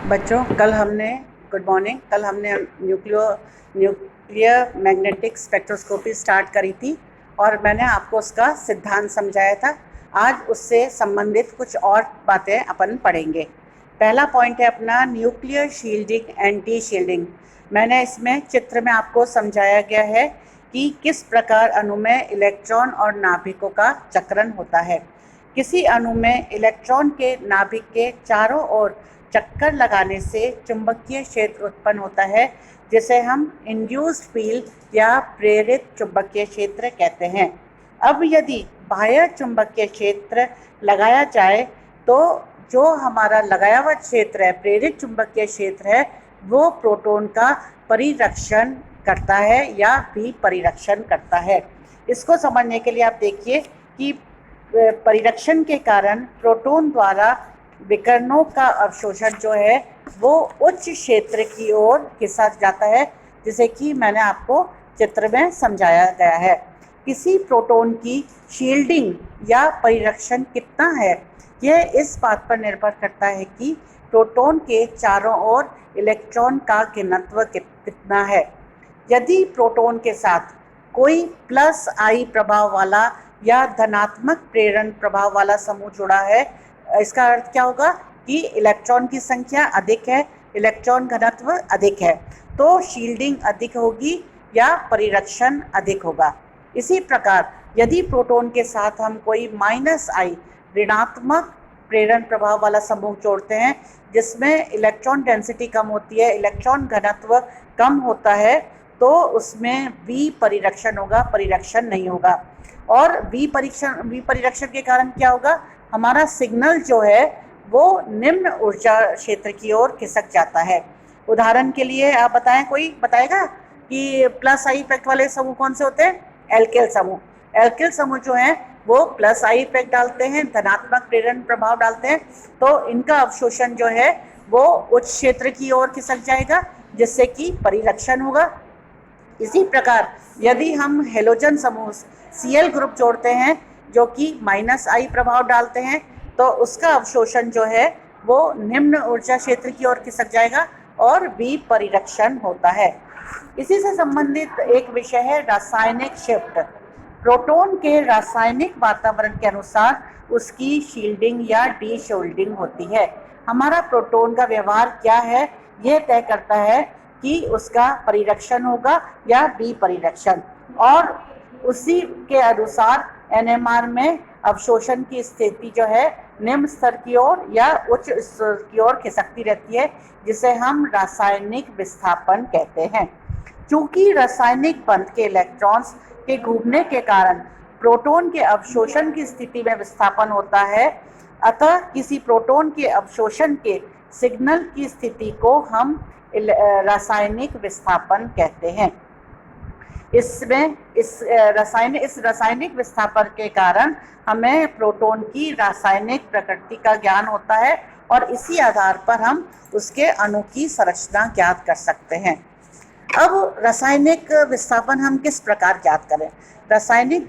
बच्चों good morning. कल हमने न्यूक्लियर मैग्नेटिक स्पेक्ट्रोस्कोपी स्टार्ट करी थी और मैंने आपको उसका सिद्धांत समझाया था। आज उससे संबंधित कुछ और बातें अपन पढ़ेंगे। पहला पॉइंट है अपना न्यूक्लियर शील्डिंग, एंटी शील्डिंग। मैंने इसमें चित्र में आपको समझाया गया है कि किस प्रकार अणु में इलेक्ट्रॉन और नाभिकों का चक्रण होता है। किसी अणु में इलेक्ट्रॉन के नाभिक के चारों ओर चक्कर लगाने से चुंबकीय क्षेत्र उत्पन्न होता है, जिसे हम इंड्यूस्ड फील्ड या प्रेरित चुंबकीय क्षेत्र कहते हैं। अब यदि बाह्य चुंबकीय क्षेत्र लगाया जाए तो जो हमारा लगाया हुआ क्षेत्र है, प्रेरित चुंबकीय क्षेत्र है, वो प्रोटॉन का परिरक्षण करता है या भी परिरक्षण करता है। इसको समझने के लिए आप देखिए कि परिरक्षण के कारण प्रोटॉन द्वारा विकिरणों का अवशोषण जो है वो उच्च क्षेत्र की ओर खिंचा जाता है, जिसे कि मैंने आपको चित्र में समझाया गया है। किसी प्रोटॉन की शील्डिंग या परिरक्षण कितना है, यह इस बात पर निर्भर करता है कि प्रोटॉन के चारों ओर इलेक्ट्रॉन का घनत्व कितना है। यदि प्रोटॉन के साथ कोई प्लस आई प्रभाव वाला या धनात्मक प्रेरण प्रभाव वाला समूह जुड़ा है, इसका अर्थ क्या होगा कि इलेक्ट्रॉन की संख्या अधिक है, इलेक्ट्रॉन घनत्व अधिक है, तो शील्डिंग अधिक होगी या परिरक्षण अधिक होगा। इसी प्रकार यदि प्रोटॉन के साथ हम कोई माइनस आई ऋणात्मक प्रेरण प्रभाव वाला समूह जोड़ते हैं, जिसमें इलेक्ट्रॉन डेंसिटी कम होती है, इलेक्ट्रॉन घनत्व कम होता है, तो उसमें वी परिरक्षण होगा, परिरक्षण नहीं होगा। और वी परिरक्षण के कारण क्या होगा, हमारा सिग्नल जो है वो निम्न ऊर्जा क्षेत्र की ओर खिसक जाता है। उदाहरण के लिए आप बताएं, कोई बताएगा कि प्लस आई इफेक्ट वाले समूह कौन से होते हैं? एल्किल समूह। एल्किल समूह जो हैं वो प्लस आई इफेक्ट डालते हैं, धनात्मक प्रेरण प्रभाव डालते हैं, तो इनका अवशोषण जो है वो उच्च क्षेत्र की ओर खिसक जाएगा, जिससे कि परिरक्षण होगा। इसी प्रकार यदि हम हेलोजन समूह Cl ग्रुप जोड़ते हैं जो कि माइनस आई प्रभाव डालते हैं, तो उसका अवशोषण जो है वो निम्न ऊर्जा क्षेत्र की ओर खिसक जाएगा और वी परिरक्षण होता है। इसी से संबंधित एक विषय है रासायनिक शिफ्ट। प्रोटॉन के रासायनिक वातावरण के अनुसार उसकी शील्डिंग या डी शील्डिंग होती है। हमारा प्रोटॉन का व्यवहार क्या है, यह तय करता है कि उसका परिरक्षण होगा या बी परिरक्षण, और उसी के अनुसार एनएमआर में अवशोषण की स्थिति जो है निम्न स्तर की ओर या उच्च स्तर की ओर खिसकती रहती है, जिसे हम रासायनिक विस्थापन कहते हैं। चूंकि रासायनिक बंध के इलेक्ट्रॉन्स के घूमने के कारण प्रोटॉन के अवशोषण की स्थिति में विस्थापन होता है, अतः किसी प्रोटॉन के अवशोषण के सिग्नल की स्थिति को हम रासायनिक विस्थापन कहते हैं। इस रासायनिक विस्थापन के कारण हमें प्रोटॉन की रासायनिक प्रकृति का ज्ञान होता है और इसी आधार पर हम उसके अणु की संरचना ज्ञात कर सकते हैं। अब रासायनिक विस्थापन हम किस प्रकार ज्ञात करें? रासायनिक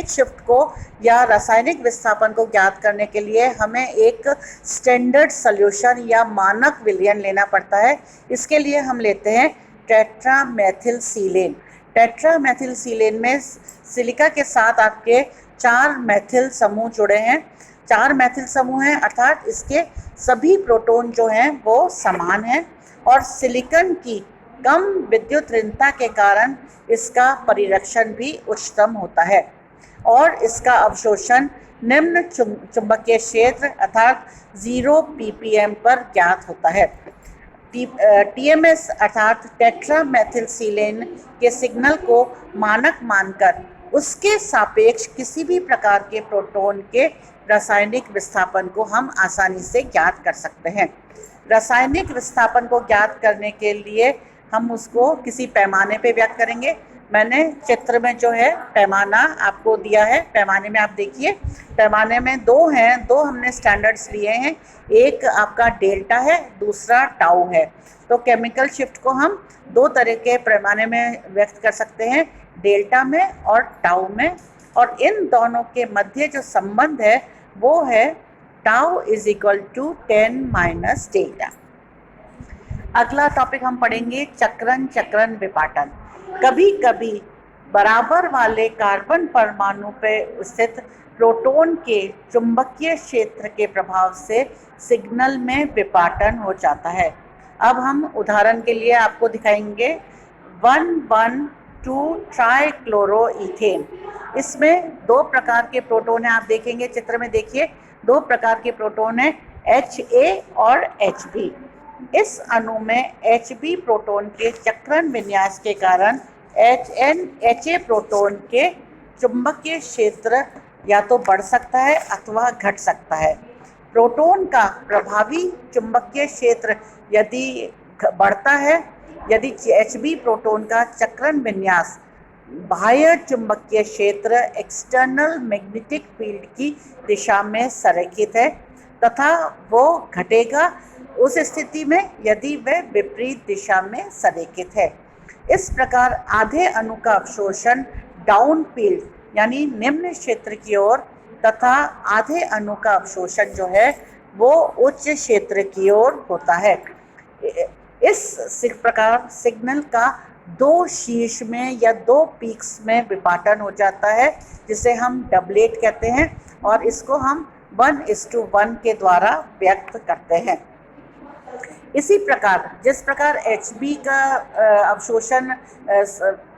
शिफ्ट को या रासायनिक विस्थापन को ज्ञात करने के लिए हमें एक स्टैंडर्ड सॉल्यूशन या मानक विलयन लेना पड़ता है। इसके लिए हम लेते हैं टेट्रामेथिलसिलेन। टेट्रामेथिलसिलेन में सिलिका के साथ आपके 4 मैथिल समूह जुड़े हैं। 4 मैथिल समूह हैं, अर्थात इसके सभी प्रोटॉन जो हैं वो समान हैं, और सिलिकॉन की कम विद्युत ऋणता के कारण इसका परिरक्षण भी उच्चतम होता है और इसका अवशोषण निम्न चुंबकीय क्षेत्र अर्थात 0 ppm पर ज्ञात होता है। TMS अर्थात टेट्रामेथिलसिलेन के सिग्नल को मानक मानकर उसके सापेक्ष किसी भी प्रकार के प्रोटॉन के रासायनिक विस्थापन को हम आसानी से ज्ञात कर सकते हैं। रासायनिक विस्थापन को ज्ञात करने के लिए हम उसको किसी पैमाने पे व्यक्त करेंगे। मैंने चित्र में जो है पैमाना आपको दिया है। पैमाने में आप देखिए, पैमाने में 2 हैं, 2 हमने स्टैंडर्ड्स लिए हैं। एक आपका डेल्टा है, दूसरा टाउ है। तो केमिकल शिफ्ट को हम 2 तरह के पैमाने में व्यक्त कर सकते हैं, डेल्टा में और टाउ में, और इन दोनों के मध्य जो संबंध है वो है tau is equal to 10 minus delta. अगला टॉपिक हम पढ़ेंगे चक्रण चक्रण विपाटन। कभी कभी बराबर वाले कार्बन परमाणु पर स्थित प्रोटॉन के चुंबकीय क्षेत्र के प्रभाव से सिग्नल में विपाटन हो जाता है। अब हम उदाहरण के लिए आपको दिखाएंगे 1,1,2 ट्राइक्लोरोइथेन। इसमें दो प्रकार के प्रोटॉन हैं, आप देखेंगे चित्र में, देखिए दो प्रकार के प्रोटॉन हैं, Ha और Hb। इस अणु में Hb प्रोटॉन के चक्रण विन्यास के कारण Ha प्रोटॉन के चुंबकीय क्षेत्र या तो बढ़ सकता है अथवा घट सकता है। प्रोटॉन का प्रभावी चुंबकीय क्षेत्र यदि बढ़ता है, यदि Hb प्रोटॉन का चक्रण विन्यास बाह्य चुंबकीय क्षेत्र एक्सटर्नल मैग्नेटिक फील्ड की दिशा में संरेखित है, तथा वो घटेगा उस स्थिति में यदि वह विपरीत दिशा में संरेखित है। इस प्रकार आधे अणु का अवशोषण डाउन फील्ड यानी निम्न क्षेत्र की ओर तथा आधे अणु का अवशोषण जो है वो उच्च क्षेत्र की ओर होता है। इस प्रकार सिग्नल का दो शीर्ष में या दो पीक्स में विपाटन हो जाता है, जिसे हम डबलेट कहते हैं, और इसको हम 1:1 के द्वारा व्यक्त करते हैं। इसी प्रकार जिस प्रकार Hb का अवशोषण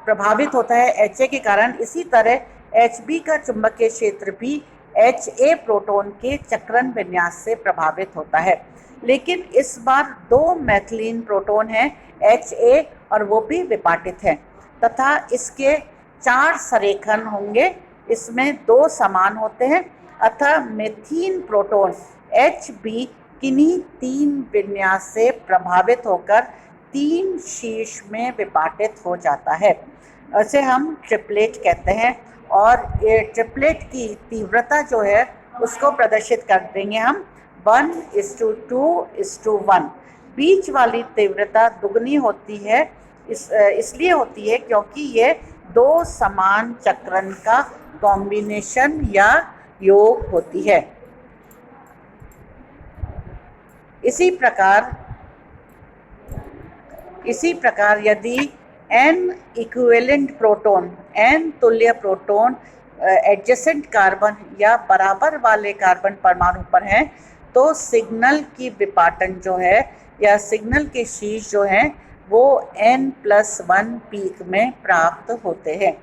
प्रभावित होता है Ha के कारण, इसी तरह Hb का चुंबकीय क्षेत्र भी Ha प्रोटॉन के चक्रण विन्यास से प्रभावित होता है। लेकिन इस बार दो मैथिलीन प्रोटॉन हैं Ha और वो भी विपाटित हैं, तथा इसके 4 संरेखन होंगे। इसमें 2 समान होते हैं, अतः मेथीन प्रोटॉन Hb किन्हीं 3 विन्यास से प्रभावित होकर 3 शीर्ष में विपाटित हो जाता है। इसे हम ट्रिपलेट कहते हैं, और ये ट्रिपलेट की तीव्रता जो है उसको प्रदर्शित कर देंगे हम 1:2:1। बीच वाली तीव्रता दुगनी होती है, इसलिए होती है क्योंकि ये 2 समान चक्रण का कॉम्बिनेशन या योग होती है। इसी प्रकार यदि n इक्विवेलेंट प्रोटॉन, n तुल्य प्रोटॉन एडजेसेंट कार्बन या बराबर वाले कार्बन परमाणु पर हैं, तो सिग्नल की विपाटन जो है या सिग्नल के शीर्ष जो हैं वो n+1 पीक में प्राप्त होते हैं।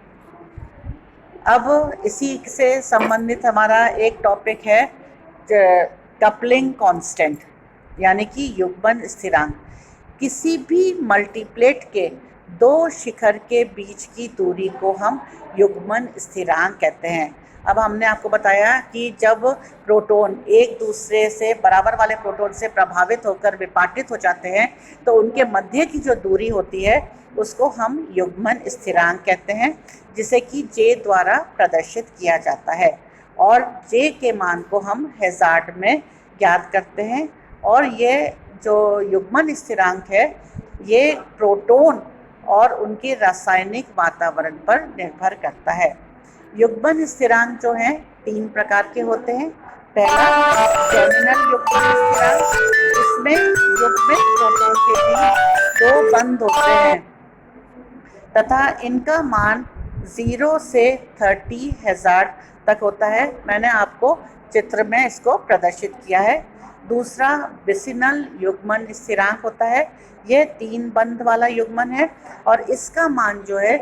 अब इसी से संबंधित हमारा एक टॉपिक है कपलिंग कांस्टेंट यानी कि युग्मन स्थिरांक। किसी भी मल्टीप्लेट के 2 शिखर के बीच की दूरी को हम युग्मन स्थिरांक कहते हैं। अब हमने आपको बताया कि जब प्रोटॉन एक दूसरे से बराबर वाले प्रोटॉन से प्रभावित होकर विपाटित हो जाते हैं तो उनके मध्य की जो दूरी होती है उसको हम युग्मन स्थिरांक कहते हैं, जिसे कि J द्वारा प्रदर्शित किया जाता है, और J के मान को हम हैज़ार्ड में ज्ञात करते हैं। और ये जो युग्मन स्थिरांक है ये प्रोटॉन और उनके रासायनिक वातावरण पर निर्भर करता है। युग्मन स्थिरांक जो हैं 3 प्रकार के होते हैं। पहला जर्मिनल युग्मन स्थिरांक, इसमें युग्मित प्रोटॉन के बीच 2 बंध होते हैं तथा इनका मान 0 से 30 हैज़ार्ड तक होता है। मैंने आपको चित्र में इसको प्रदर्शित किया है। दूसरा विसिनल युग्मन स्थिरांक होता है, यह 3 बंध वाला युग्मन है और इसका मान जो है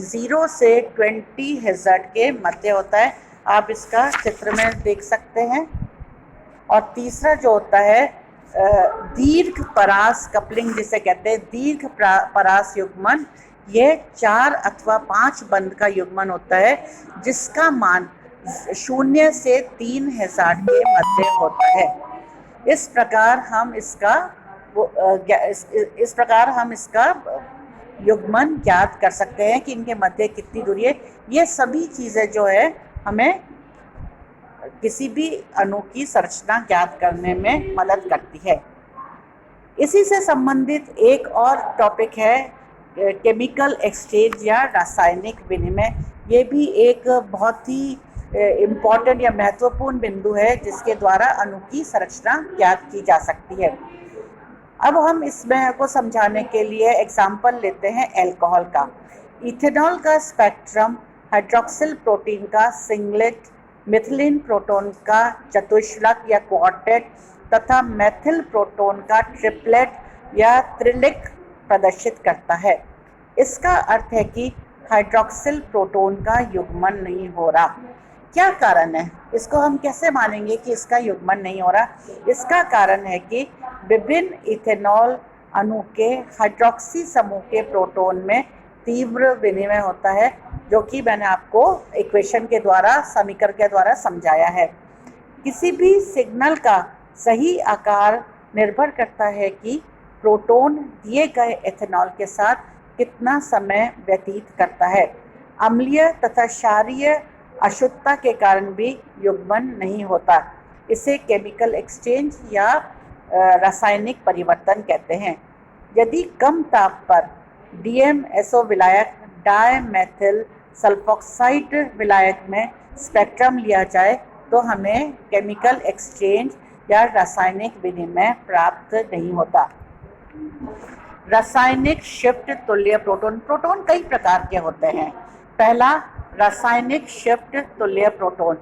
0 से 20 हैज़ार्ड के मध्य होता है। आप इसका चित्र में देख सकते हैं। और तीसरा जो होता है दीर्घ परास कपलिंग जिसे कहते हैं, दीर्घ परास युग्मन, यह 4 अथवा 5 बंध का युग्मन होता है जिसका मान 0 से 3 हैज़ार्ड के मध्य होता है। इस प्रकार हम इसका युग्मन ज्ञात कर सकते हैं कि इनके मध्य कितनी दूरी है। ये सभी चीज़ें जो है हमें किसी भी अणु की संरचना ज्ञात करने में मदद करती है। इसी से संबंधित एक और टॉपिक है केमिकल एक्सचेंज या रासायनिक विनिमय। ये भी एक बहुत ही इम्पॉर्टेंट या महत्वपूर्ण बिंदु है जिसके द्वारा अणु की संरचना ज्ञात की जा सकती है। अब हम इसमें को समझाने के लिए एग्जाम्पल लेते हैं अल्कोहल का। इथेनॉल का स्पेक्ट्रम हाइड्रोक्सिल प्रोटीन का सिंगलेट, मिथिलीन प्रोटोन का चतुश्लक या क्वार्टेट तथा मेथिल प्रोटोन का ट्रिपलेट या त्रिलिक प्रदर्शित करता है। इसका अर्थ है कि हाइड्रोक्सिल प्रोटोन का युग्मन नहीं हो रहा। क्या कारण है? इसको हम कैसे मानेंगे कि इसका युग्मन नहीं हो रहा? इसका कारण है कि विभिन्न इथेनॉल अणु के हाइड्रोक्सी समूह के प्रोटोन में तीव्र विनिमय होता है, जो कि मैंने आपको इक्वेशन के द्वारा, समीकरण के द्वारा समझाया है। किसी भी सिग्नल का सही आकार निर्भर करता है कि प्रोटोन दिए गए इथेनॉल के साथ कितना समय व्यतीत करता है। अम्लीय तथा क्षारीय अशुद्धता के कारण भी युग्मन नहीं होता। इसे केमिकल एक्सचेंज या रासायनिक परिवर्तन कहते हैं। यदि कम ताप पर DMSO विलायक डायमेथिल सल्फोक्साइड विलायक में स्पेक्ट्रम लिया जाए तो हमें केमिकल एक्सचेंज या रासायनिक विनिमय प्राप्त नहीं होता। रासायनिक शिफ्ट तुल्य प्रोटोन। प्रोटोन कई प्रकार के होते हैं। पहला, रासायनिक शिफ्ट तुल्य प्रोटोन।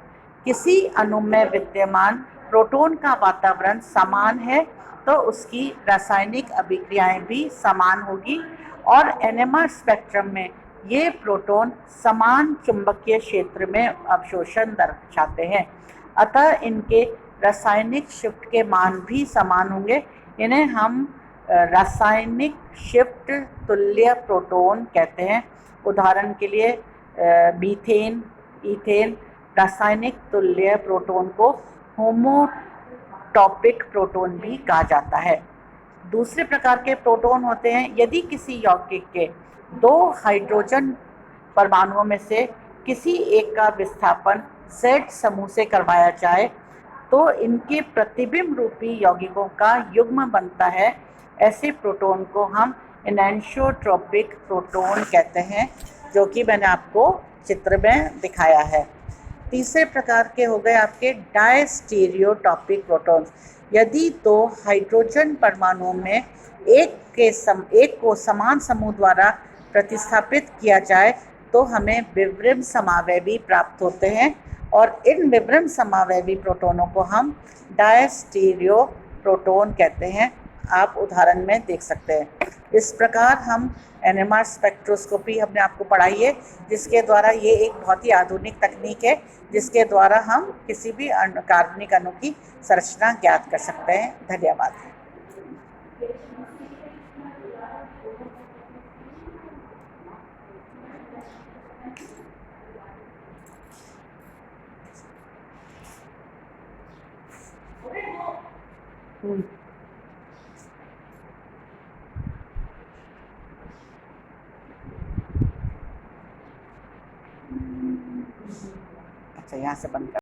किसी अणु में विद्यमान प्रोटोन का वातावरण समान है तो उसकी रासायनिक अभिक्रियाएं भी समान होगी और NMR स्पेक्ट्रम में ये प्रोटोन समान चुंबकीय क्षेत्र में अवशोषण दर्शाते हैं, अतः इनके रासायनिक शिफ्ट के मान भी समान होंगे। इन्हें हम रासायनिक शिफ्ट तुल्य प्रोटोन कहते हैं। उदाहरण के लिए मीथेन, ईथेन रासायनिक तुल्य प्रोटोन को होमोटॉपिक प्रोटोन भी कहा जाता है। दूसरे प्रकार के प्रोटोन होते हैं, यदि किसी यौगिक के 2 हाइड्रोजन परमाणुओं में से किसी एक का विस्थापन Z समूह से करवाया जाए तो इनके प्रतिबिंब रूपी यौगिकों का युग्म बनता है। ऐसे प्रोटोन को हम एनेंशोट्रोपिक प्रोटोन कहते हैं, जो कि मैंने आपको चित्र में दिखाया है। तीसरे प्रकार के हो गए आपके डायस्टीरियोटॉपिक प्रोटॉन। यदि 2 हाइड्रोजन परमाणुओं में एक को समान समूह द्वारा प्रतिस्थापित किया जाए तो हमें विवरण समावयवी प्राप्त होते हैं और इन विवरण समावयवी प्रोटोनों को हम डायस्टीरियो प्रोटोन कहते हैं। आप उदाहरण में देख सकते हैं। इस प्रकार हम NMR स्पेक्ट्रोस्कोपी हमने आपको पढ़ाई है, जिसके द्वारा ये एक बहुत ही आधुनिक तकनीक है जिसके द्वारा हम किसी भी कार्बनिक अणु की संरचना ज्ञात कर सकते हैं। धन्यवाद। अच्छा, यहाँ से बंद कर।